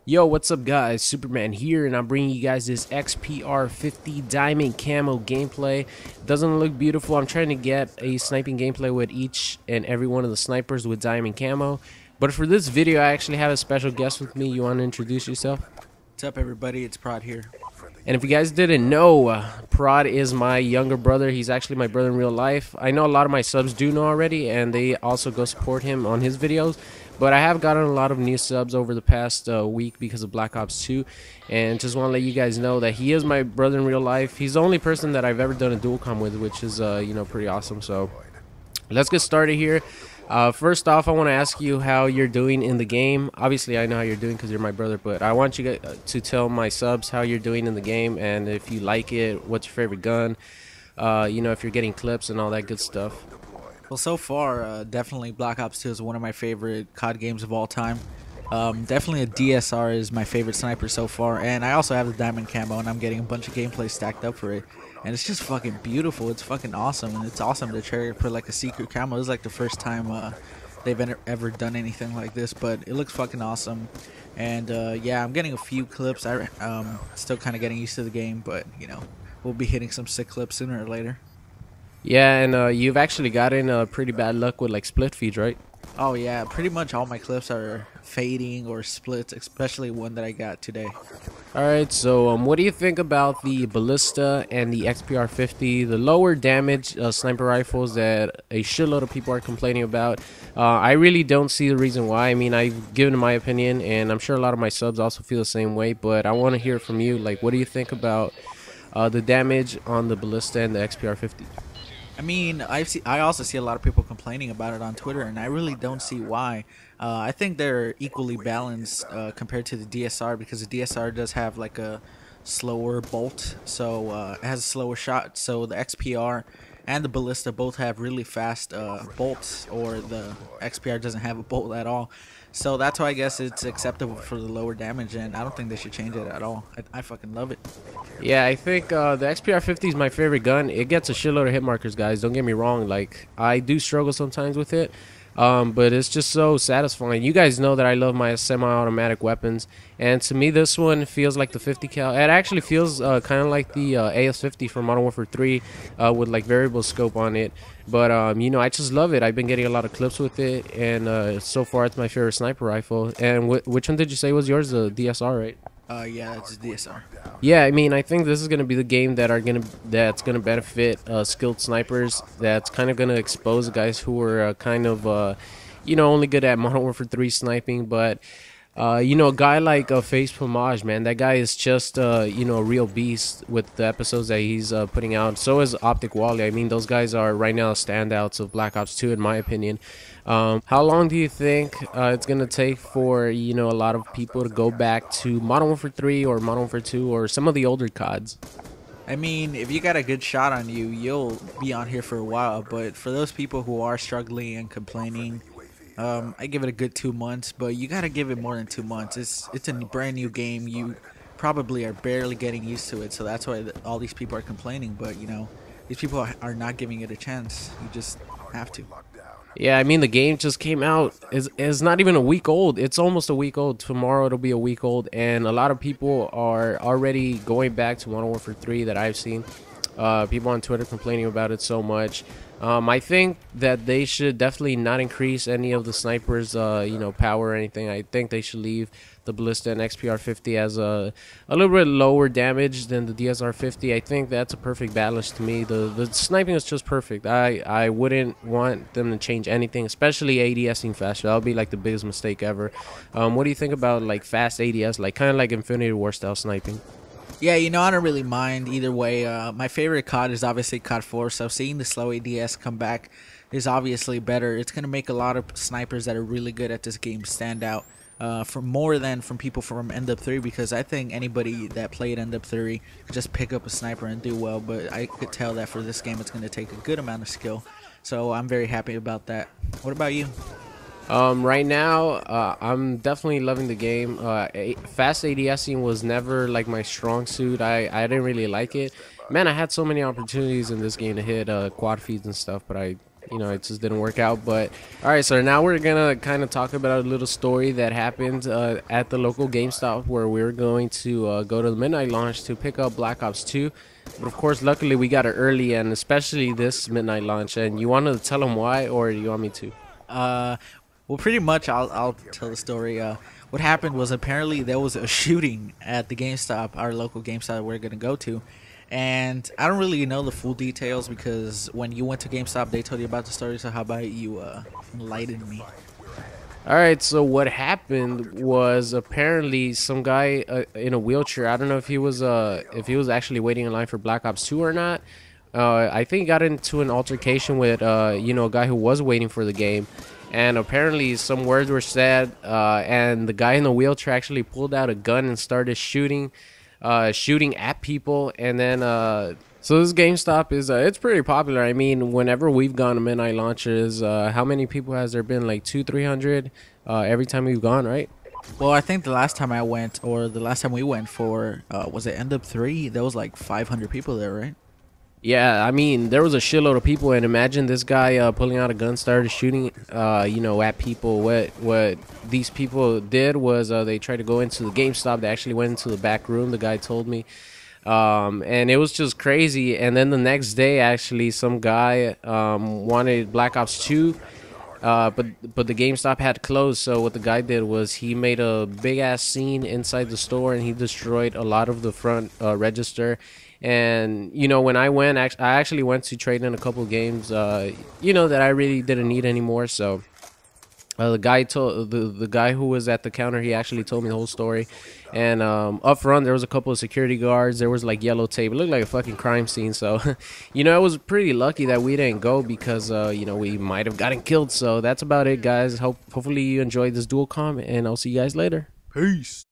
Yo, what's up guys? Superman here, and I'm bringing you guys this XPR50 diamond camo gameplay. Doesn't look beautiful. I'm trying to get a sniping gameplay with each and every one of the snipers with diamond camo. But for this video, I actually have a special guest with me. You want to introduce yourself? What's up, everybody? It's Prod here. And if you guys didn't know, Prod is my younger brother. He's actually my brother in real life. I know a lot of my subs do know already, and they also go support him on his videos. But I have gotten a lot of new subs over the past week because of Black Ops 2. And just want to let you guys know that he is my brother in real life. He's the only person that I've ever done a dual com with, which is, pretty awesome. So let's get started here. First off, I want to ask you how you're doing in the game. Obviously, I know how you're doing because you're my brother, but I want you to tell my subs how you're doing in the game, and if you like it, what's your favorite gun, if you're getting clips and all that good stuff. Well, so far, definitely Black Ops 2 is one of my favorite COD games of all time. Definitely a DSR is my favorite sniper so far, and I also have the diamond camo, and I'm getting a bunch of gameplay stacked up for it. And it's just fucking beautiful. It's fucking awesome, and it's awesome to try to put like a secret camo. This is like the first time they've ever done anything like this, but it looks fucking awesome. And yeah, I'm getting a few clips. I'm still kind of getting used to the game, but we'll be hitting some sick clips sooner or later. Yeah, and you've actually gotten pretty bad luck with like split feeds, right? Oh yeah, pretty much all my clips are fading or splits, especially one that I got today. Alright, so what do you think about the Ballista and the XPR50, the lower damage sniper rifles that a shitload of people are complaining about? I really don't see the reason why. I mean, I've given my opinion, and I'm sure a lot of my subs also feel the same way, but I want to hear from you. Like, what do you think about the damage on the Ballista and the XPR50? I mean, I also see a lot of people complaining about it on Twitter, and I really don't see why. I think they're equally balanced compared to the DSR, because the DSR does have like a slower bolt, so it has a slower shot. So the XPR and the Ballista both have really fast bolts, or the XPR doesn't have a bolt at all. So that's why I guess it's acceptable for the lower damage, and I don't think they should change it at all. I fucking love it. Yeah, I think the XPR50 is my favorite gun. It gets a shitload of hit markers, guys. Don't get me wrong. Like, I do struggle sometimes with it, but it's just so satisfying. You guys know that I love my semi-automatic weapons, and to me, this one feels like the 50 cal. It actually feels kind of like the AS50 from Modern Warfare 3 with like variable scope on it. But I just love it. I've been getting a lot of clips with it, and so far, it's my favorite sniper rifle. And which one did you say was yours? The DSR, right? Yeah, it's a DSR. Yeah, I mean, I think this is gonna be the game that's gonna benefit skilled snipers. That's kind of gonna expose guys who are only good at Modern Warfare 3 sniping. But a guy like Face Plumage, man, that guy is just a real beast with the episodes that he's putting out. So is Optic Wally. I mean, those guys are right now standouts of Black Ops 2 in my opinion. How long do you think it's gonna take for a lot of people to go back to Modern Warfare 3 or Modern Warfare 2 or some of the older CODs? I mean, if you got a good shot on you, you'll be on here for a while. But for those people who are struggling and complaining, I give it a good 2 months. But you gotta give it more than 2 months. It's a brand new game. You probably are barely getting used to it, so that's why all these people are complaining. But these people are not giving it a chance. You just have to. Yeah, I mean, the game just came out. It's not even a week old. It's almost a week old. Tomorrow it'll be a week old, and a lot of people are already going back to Modern Warfare 3 that I've seen. People on Twitter complaining about it so much. I think that they should definitely not increase any of the snipers, power or anything. I think they should leave the Ballista and XPR50 as a little bit lower damage than the DSR50. I think that's a perfect balance to me. The sniping is just perfect. I wouldn't want them to change anything, especially ADSing faster. That would be like the biggest mistake ever. What do you think about like fast ADS, like kind of like Infinity War style sniping? Yeah, I don't really mind either way. My favorite COD is obviously COD 4, so seeing the slow ADS come back is obviously better. It's going to make a lot of snipers that are really good at this game stand out from more than from people from End Up 3, because I think anybody that played End Up 3 could just pick up a sniper and do well, but I could tell that for this game it's going to take a good amount of skill, so I'm very happy about that. What about you? Right now, I'm definitely loving the game. Fast ADSing was never like my strong suit. I didn't really like it. Man, I had so many opportunities in this game to hit quad feeds and stuff, but I you know, it just didn't work out. But all right, so now we're gonna kind of talk about a little story that happened at the local GameStop where we were going to go to the midnight launch to pick up Black Ops 2. But of course, luckily we got it early, and especially this midnight launch. And you want to tell them why, or do you want me to? Uh, well, pretty much I'll tell the story. What happened was apparently there was a shooting at the GameStop, our local GameStop we're gonna go to, and I don't really know the full details because when you went to GameStop, they told you about the story. So how about you enlighten me? All right, so what happened was apparently some guy in a wheelchair. I don't know if he was actually waiting in line for Black Ops 2 or not. I think he got into an altercation with you know, a guy who was waiting for the game, and apparently some words were said, and the guy in the wheelchair actually pulled out a gun and started shooting at people, and then so this GameStop is it's pretty popular. I mean, whenever we've gone to midnight launches, how many people has there been? Like 200-300 every time we've gone, right? Well, I think the last time I went, or the last time we went for, was it End Up 3? There was like 500 people there, right? Yeah, I mean, there was a shitload of people, and imagine this guy pulling out a gun, started shooting, you know, at people. What these people did was they tried to go into the GameStop. They actually went into the back room, the guy told me. And it was just crazy. And then the next day, actually, some guy wanted Black Ops 2, but the GameStop had closed. So what the guy did was he made a big ass scene inside the store, and he destroyed a lot of the front register. And you know, when I went, I actually went to trade in a couple games, you know, that I really didn't need anymore. So the guy told the guy who was at the counter, he actually told me the whole story. And up front there was a couple of security guards. There was like yellow tape. It looked like a fucking crime scene. So you know, it was pretty lucky that we didn't go because you know, we might have gotten killed. So that's about it, guys. Hopefully you enjoyed this dual com, and I'll see you guys later. Peace.